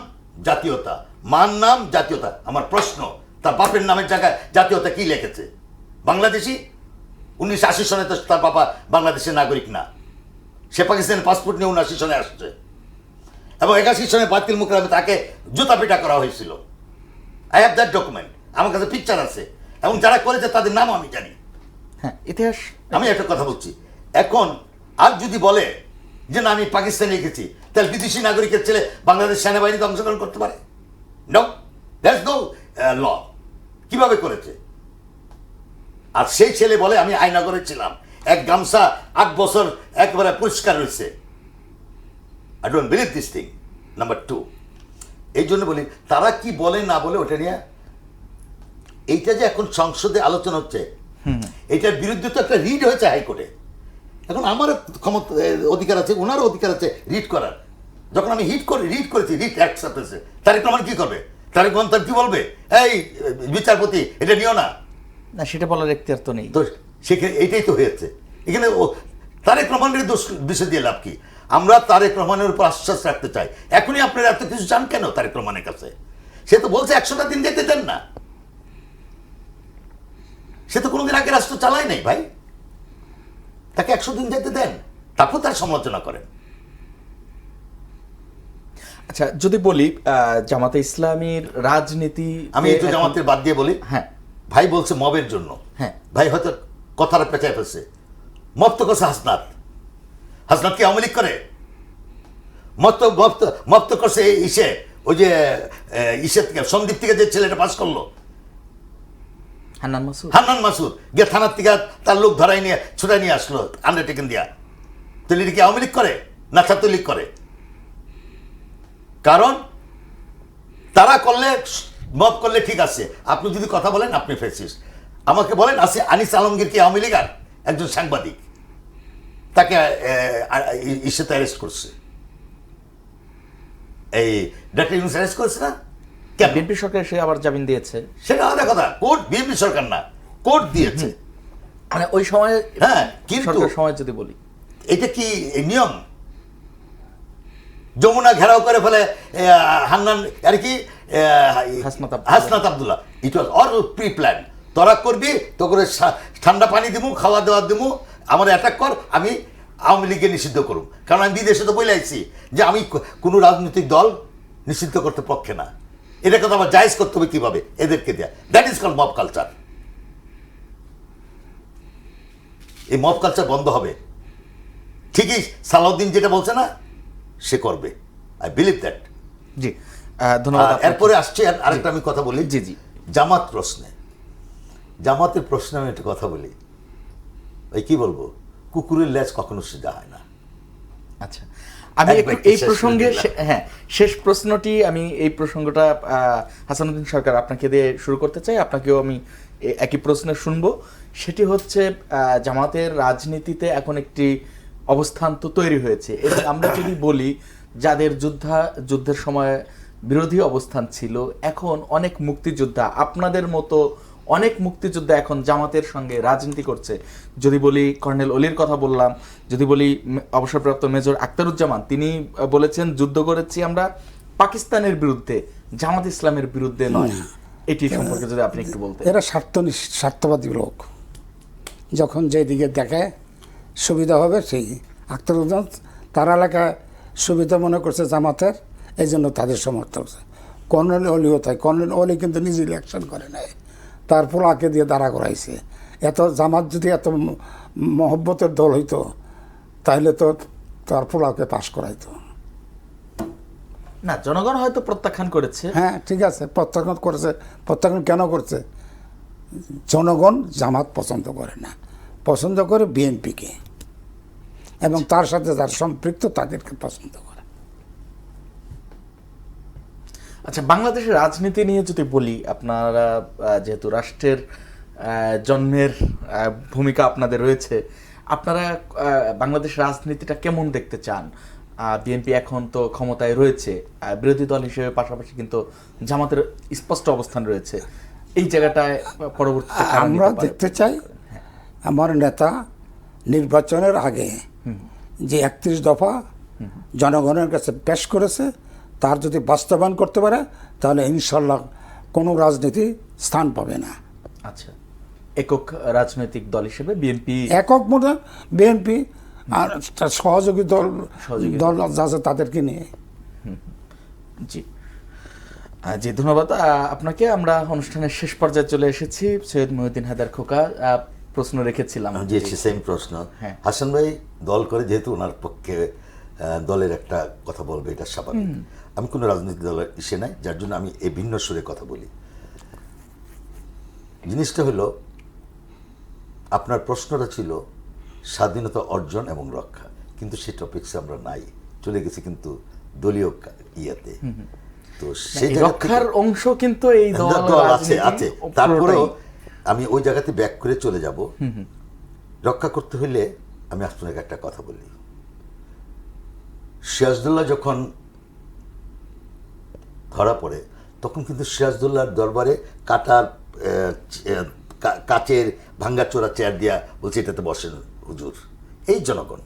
জাতীয়তা, মার নাম, জাতীয়তা। আমার প্রশ্ন, তার বাপের নামের জায়গায় জাতীয়তা কি লিখেছে? বাংলাদেশি? 1980 সনে তো তার বাবা বাংলাদেশের নাগরিক না, সে পাকিস্তানের পাসপোর্ট নিয়ে 79 সনে আসছে, এবং 81 সনে বাইতুল মুকাররমে তাকে জুতা পিটা করা হয়েছিল। আই হ্যাভ দ্যাট ডকুমেন্ট, আমার কাছে পিকচার আছে, এবং যারা করেছে তাদের নাম আমি জানি। হ্যাঁ, ইতিহাস। আমি একটা কথা বলছি, এখন আর যদি বলে যে না আমি পাকিস্তানে রেখেছি, তাহলে বিদেশি নাগরিকের ছেলে বাংলাদেশ সেনাবাহিনীতে অংশগ্রহণ করতে পারে? No, that's no law. কিভাবে করেছে? আর সেই ছেলে বলে আমি আয়নাগরে ছিলাম, এক গামছা 8 বছর একবারে পরিষ্কার রয়েছে। I don't believe this thing. Number 2, এই জন্য বলি তারা কি বলে না বলে ওটা নিয়ে, এইটা যে এখন সংসদে আলোচনা হচ্ছে, এটার বিরুদ্ধে তো একটা রিড হয়েছে হাইকোর্টে। এখন আমার ক্ষমতা, অধিকার আছে, ওনারও অধিকার আছে রিড করার। যখন আমি রিড করেছি, রিড অ্যাকসেপ্ট হয়েছে, তারেক রহমান কি করবে? তারেক রহমান তার কি বলবে, এই বিচারপতি এটা নিও না? না, সেটা বলার এখতিয়ার তো নেই। তো সেখানে এইটাই তো হয়েছে। এখানে তারেক রহমানের দোষ বিষয় দিয়ে লাভ কি? আমরা তারেক রহমানের উপর আশ্বাস রাখতে চাই। এখনই আপনারা এত কিছু চান কেন তারেক রহমানের কাছে? সে তো বলছে 100টা দিন যেতে দেন না। সে তো কোনোদিন আগে রাষ্ট্র চালায় নাই ভাই। তাকে 100 দিন যেতে দেন, তারপর তার সমালোচনা করেন। আচ্ছা, যদি বলি জামাতে ইসলামীর রাজনীতি, আমি একটু জামাতের বাদ দিয়ে বলি। হ্যাঁ, ভাই বলছে মবের জন্য। হ্যাঁ, ভাই হয়তো কথাটা পেঁচায় ফেলছে। মব তো করছে হাসনাত। হাসনাত কি আওয়ামী লীগ করে? মব তো করছে ওই যে থেকে সন্দীপ থেকে যে ছেলেটা পাস করলো, হান্নান মাসুদ, গিয়ে থানার থেকে তার লোক ধরাই নিয়ে ছুটাই নিয়ে আসলো আন্ডারটেকেন দিয়া। তাহলে এটা কি আওয়ামী লীগ করে না ছাত্রলীগ করে? কারণ তারা করলে, মব করলে ঠিক আছে, আপনি যদি কথা বলেন আপনি ফেসিস্ট। আমাকে বলেন আনিস আলমগীর কি আওয়ামী লীগ? আর একজন সাংবাদিক, তাকে ইসেতে অ্যারেস্ট করছে, এই ডক্টর ইউনূস অ্যারেস্ট করেছে না? বিএনপি সরকার সে আবার জামিন দিয়েছে। সেটা আলাদা কথা, কোর্ট, বিএনপি সরকার না, কোর্ট দিয়েছে। মানে ওই সময়, হ্যাঁ, কিন্তু সময় যদি বলি, এটা কি নিয়ম? যমুনা ঘেরাও করে ফেলে হান্নান আর কি হাসনাত আব্দুল্লাহ। ইট ওয়াজ অল প্রি প্ল্যান। তোরা করবি, তো করে ঠান্ডা পানি দিমু, খাওয়া দাওয়া দিমু, আমার অ্যাটাক কর, আমি আওয়ামী লীগকে নিষিদ্ধ করুম। কারণ আমি বিদেশে তো বলে আইছি যে আমি কোনো রাজনৈতিক দল নিষিদ্ধ করতে পক্ষে না। এটাকে তো আমার জায়েজ করতে হবে কিভাবে? এদেরকে দেয়া। That is called mob culture. এই মব কালচার বন্ধ হবে। ঠিকই সালাউদ্দিন যেটা বলছে না, সে করবে। I believe that. জি, ধন্যবাদ। এরপরে আসছে আরেকটা আমি কথা বলি। জি জি, জামাত প্রশ্নে, জামাতের প্রশ্নে আমি একটা কথা বলি। ওই কি বলবো, কুকুরের লেজ কখনো সোজা হয় না। আচ্ছা, আমি এক একটু বাক্যে এই শেষ করে প্রসঙ্গে দিলাম। হ্যাঁ, শেষ প্রশ্নটি আমি এই প্রসঙ্গটা হাসানুদ্দিন সরকার আপনাকে দিয়ে শুরু করতে চাই, আপনাকেও আমি একই প্রশ্ন শুনবো। সেটি হচ্ছে জামাতের রাজনীতিতে এখন একটি অবস্থান তো তৈরি হয়েছে, এবং আমরা যদি বলি যাদের যুদ্ধের সময় বিরোধী অবস্থান ছিল, এখন অনেক মুক্তিযোদ্ধা, আপনাদের মতো অনেক মুক্তিযোদ্ধা এখন জামাতের সঙ্গে রাজনীতি করছে। যদি বলি কর্নেল অলির কথা বললাম, যদি বলি অবসরপ্রাপ্ত মেজর আখতারুজ্জামান, তিনি বলেছেন যুদ্ধ করেছি আমরা পাকিস্তানের বিরুদ্ধে, জামাত ইসলামের বিরুদ্ধে নয়। এটি সম্পর্কে যদি আপনি একটু বলতেন। এরা স্বার্থবাদী লোক, যখন যেদিকে দেখে সুবিধা হবে সেই আখতারুজ্জামান তার এলাকায় সুবিধা মনে করছে জামাতের, এই জন্য তাদের সমর্থন করছে। কর্নেল অলিও তাই, কর্নেল অলি কিন্তু নিজে ইলেকশন করে নাই, তার পোলাকে দিয়ে দাঁড়া করাইছে। এত জামাত যদি এত মহব্বতের দল হইতো তাহলে তো তার পোলাকে পাশ করাইতো না, জনগণ হয়তো প্রত্যাখ্যান করেছে। হ্যাঁ ঠিক আছে, প্রত্যাখ্যান করেছে। প্রত্যাখ্যান কেন করছে? জনগণ জামাত পছন্দ করে না, পছন্দ করে বিএনপিকে, এবং তার সাথে যার সম্পৃক্ত তাদেরকে পছন্দ করে। আচ্ছা, বাংলাদেশের রাজনীতি নিয়ে যদি বলি, আপনারা যেহেতু রাষ্ট্রের জন্মের ভূমিকা আপনাদের রয়েছে, আপনারা বাংলাদেশ রাজনীতিটা কেমন দেখতে চান? বিএনপি এখন তো ক্ষমতায় রয়েছে, বিরোধী দল হিসেবে পাশাপাশি কিন্তু জামাতের স্পষ্ট অবস্থান রয়েছে। এই জায়গাটায় পরবর্তীতে কারা আমরা নিতে পারে? দেখতে চাই আমার নেতা নির্বাচনের আগে যে 31 দফা জনগণের কাছে পেশ করেছে, তার যদি বাস্তবায়ন করতে পারে তাহলে ইনশাল্লাহ কোনো রাজনীতি স্থান পাবে না। আচ্ছা, একক রাজনৈতিক দল হিসেবে বিএনপি একক মনে বিএনপি আর তার সহযোগী দল আছে তাদেরকে নিয়ে। জি জি, ধন্যবাদ আপনাকে। আমরা অনুষ্ঠানের শেষ পর্যায়ে চলে এসেছি। সৈয়দ মহিউদ্দিন হায়দার খোকা, প্রশ্ন রেখেছিলাম। জি সেম প্রশ্ন। হ্যাঁ। হাসান ভাই দল করে, যেহেতু ওনার পক্ষে দলের একটা কথা বলবে, এটা স্বাভাবিক। আমি কোনো রাজনৈতিক দলের ইসে নাই, যার জন্য আমি এই ভিন্ন সুরে কথা বলি। জিনিসটা হলো, আপনার প্রশ্নটা ছিল স্বাধীনতা অর্জন এবং রক্ষা, কিন্তু সেই টপিকসে আমরা নাই, চলে গেছি কিন্তু দলীয় ইয়েতে। তো সেই রক্ষার অংশ কিন্তু এই দল আছে আছে, তারপরেও আমি ওই জায়গাতে ব্যাক করে চলে যাব। রক্ষা করতে হইলে আমি আপনাকে একটা কথা বলি। সিরাজউদ্দৌলা যখন ধরা পড়ে, তখন কিন্তু সিরাজউদ্দৌলার দরবারে কাচের ভাঙ্গাচোরা চেয়ার দিয়া বলছে এটাতে বসেন হুজুর। এই জনগণ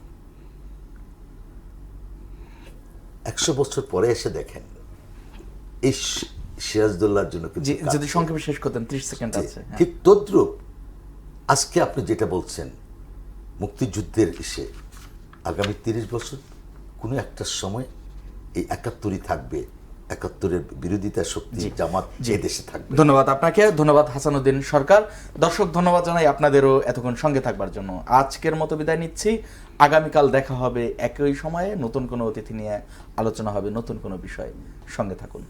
100 বছর পরে এসে দেখেন এই সিরাজউদ্দৌলার জন্য কিন্তু যদি সংক্ষেপে শেষ করতেন, 30 সেকেন্ড আছে। ঠিক তদ্রূপ আজকে আপনি যেটা বলছেন মুক্তিযুদ্ধের ইসে, আগামী 30 বছর কোনো একটা সময় এই 71ই থাকবে, 71-এর বিরোধিতা শক্তি জামাত যে দেশে থাকবে। ধন্যবাদ আপনাকে, ধন্যবাদ হাসানুদ্দিন সরকার। দর্শক, ধন্যবাদ জানাই আপনাদেরও এতক্ষণ সঙ্গে থাকবার জন্য। আজকের মতো বিদায় নিচ্ছি। আগামীকাল দেখা হবে একই সময়ে, নতুন কোনো অতিথি নিয়ে আলোচনা হবে, নতুন কোনো বিষয়। সঙ্গে থাকুন।